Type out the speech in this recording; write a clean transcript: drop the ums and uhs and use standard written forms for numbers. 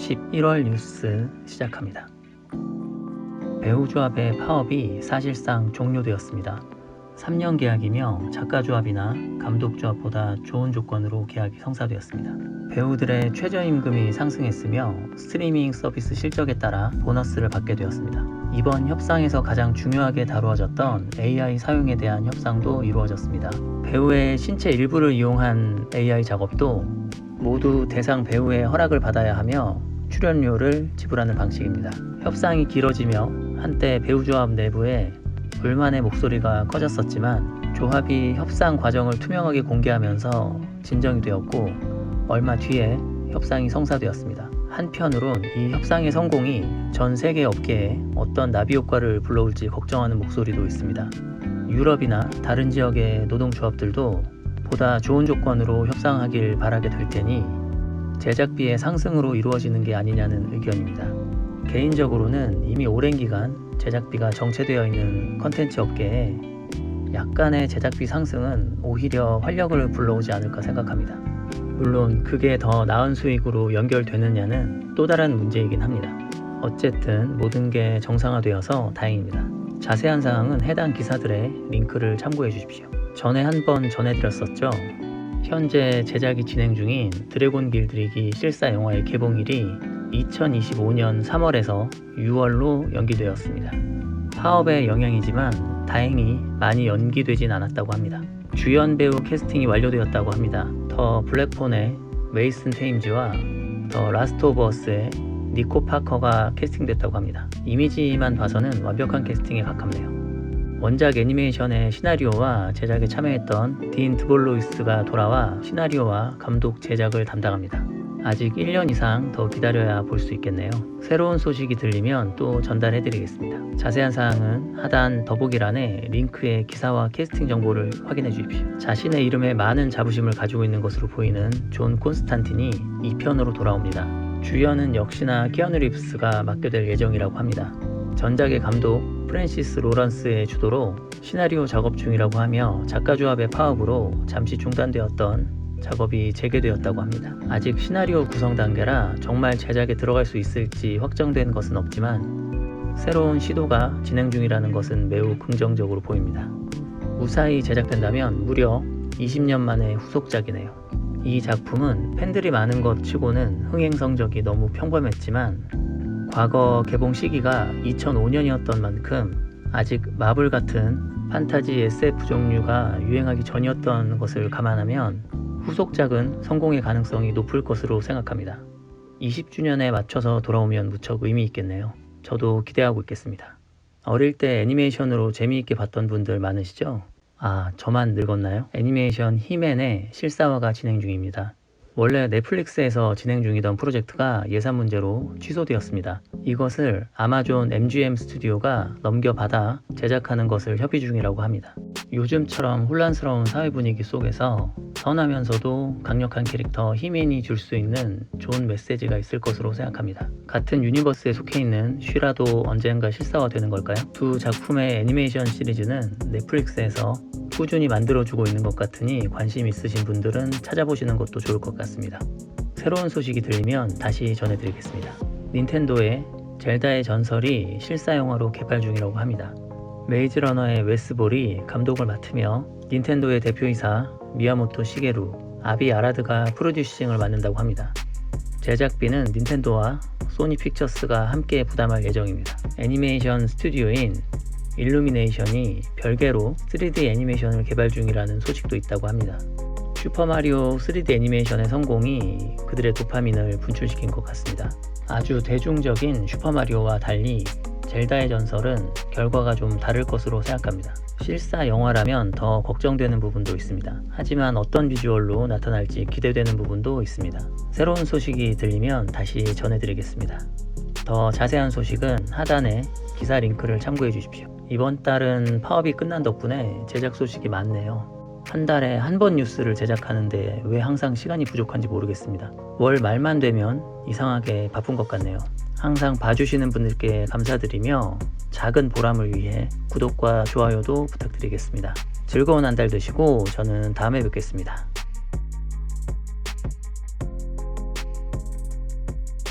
11월 뉴스 시작합니다. 배우조합의 파업이 사실상 종료되었습니다. 3년 계약이며 작가조합이나 감독조합보다 좋은 조건으로 계약이 성사되었습니다. 배우들의 최저임금이 상승했으며 스트리밍 서비스 실적에 따라 보너스를 받게 되었습니다. 이번 협상에서 가장 중요하게 다루어졌던 AI 사용에 대한 협상도 이루어졌습니다. 배우의 신체 일부를 이용한 AI 작업도 모두 대상 배우의 허락을 받아야 하며 출연료를 지불하는 방식입니다. 협상이 길어지며 한때 배우조합 내부에 불만의 목소리가 커졌었지만 조합이 협상 과정을 투명하게 공개하면서 진정이 되었고 얼마 뒤에 협상이 성사되었습니다. 한편으론 이 협상의 성공이 전 세계 업계에 어떤 나비 효과를 불러올지 걱정하는 목소리도 있습니다. 유럽이나 다른 지역의 노동조합들도 보다 좋은 조건으로 협상하길 바라게 될 테니 제작비의 상승으로 이루어지는 게 아니냐는 의견입니다. 개인적으로는 이미 오랜 기간 제작비가 정체되어 있는 컨텐츠 업계에 약간의 제작비 상승은 오히려 활력을 불러오지 않을까 생각합니다. 물론 그게 더 나은 수익으로 연결되느냐는 또 다른 문제이긴 합니다. 어쨌든 모든 게 정상화되어서 다행입니다. 자세한 사항은 해당 기사들의 링크를 참고해 주십시오. 전에 한번 전해드렸었죠. 현재 제작이 진행 중인 드래곤 길들이기 실사 영화의 개봉일이 2025년 3월에서 6월로 연기되었습니다. 파업의 영향이지만 다행히 많이 연기되진 않았다고 합니다. 주연 배우 캐스팅이 완료되었다고 합니다. 더 블랙폰의 메이슨 테임즈와 더 라스트 오브 어스의 니코 파커가 캐스팅됐다고 합니다. 이미지만 봐서는 완벽한 캐스팅에 가깝네요. 원작 애니메이션의 시나리오와 제작에 참여했던 딘 드볼로이스가 돌아와 시나리오와 감독 제작을 담당합니다. 아직 1년 이상 더 기다려야 볼 수 있겠네요. 새로운 소식이 들리면 또 전달해드리겠습니다. 자세한 사항은 하단 더보기란에 링크의 기사와 캐스팅 정보를 확인해 주십시오. 자신의 이름에 많은 자부심을 가지고 있는 것으로 보이는 존 콘스탄틴이 2편으로 돌아옵니다. 주연은 역시나 키아누 리브스가 맡게 될 예정이라고 합니다. 전작의 감독 프랜시스 로런스의 주도로 시나리오 작업 중이라고 하며 작가조합의 파업으로 잠시 중단되었던 작업이 재개되었다고 합니다. 아직 시나리오 구성 단계라 정말 제작에 들어갈 수 있을지 확정된 것은 없지만 새로운 시도가 진행 중이라는 것은 매우 긍정적으로 보입니다. 무사히 제작된다면 무려 20년 만의 후속작이네요. 이 작품은 팬들이 많은 것 치고는 흥행 성적이 너무 평범했지만 과거 개봉 시기가 2005년이었던 만큼 아직 마블 같은 판타지 SF 종류가 유행하기 전이었던 것을 감안하면 후속작은 성공의 가능성이 높을 것으로 생각합니다. 20주년에 맞춰서 돌아오면 무척 의미 있겠네요. 저도 기대하고 있겠습니다. 어릴 때 애니메이션으로 재미있게 봤던 분들 많으시죠? 아, 저만 늙었나요? 애니메이션 히맨의 실사화가 진행 중입니다. 원래 넷플릭스에서 진행 중이던 프로젝트가 예산 문제로 취소되었습니다. 이것을 아마존 MGM 스튜디오가 넘겨받아 제작하는 것을 협의 중이라고 합니다. 요즘처럼 혼란스러운 사회 분위기 속에서 선하면서도 강력한 캐릭터 히맨이 줄 수 있는 좋은 메시지가 있을 것으로 생각합니다. 같은 유니버스에 속해 있는 쉬라도 언젠가 실사화되는 걸까요? 두 작품의 애니메이션 시리즈는 넷플릭스에서 꾸준히 만들어주고 있는 것 같으니 관심 있으신 분들은 찾아보시는 것도 좋을 것 같습니다. 새로운 소식이 들리면 다시 전해드리겠습니다. 닌텐도의 젤다의 전설이 실사 영화로 개발 중이라고 합니다. 메이즈 러너의 웨스 볼이 감독을 맡으며 닌텐도의 대표이사 미야모토 시게루, 아비 아라드가 프로듀싱을 맡는다고 합니다. 제작비는 닌텐도와 소니 픽처스가 함께 부담할 예정입니다. 애니메이션 스튜디오인 일루미네이션이 별개로 3D 애니메이션을 개발 중이라는 소식도 있다고 합니다. 슈퍼마리오 3D 애니메이션의 성공이 그들의 도파민을 분출시킨 것 같습니다. 아주 대중적인 슈퍼마리오와 달리 젤다의 전설은 결과가 좀 다를 것으로 생각합니다. 실사 영화라면 더 걱정되는 부분도 있습니다. 하지만 어떤 비주얼로 나타날지 기대되는 부분도 있습니다. 새로운 소식이 들리면 다시 전해드리겠습니다. 더 자세한 소식은 하단에 기사 링크를 참고해 주십시오. 이번 달은 파업이 끝난 덕분에 제작 소식이 많네요. 한 달에 한 번 뉴스를 제작하는데 왜 항상 시간이 부족한지 모르겠습니다. 월 말만 되면 이상하게 바쁜 것 같네요. 항상 봐주시는 분들께 감사드리며 작은 보람을 위해 구독과 좋아요도 부탁드리겠습니다. 즐거운 한 달 되시고 저는 다음에 뵙겠습니다.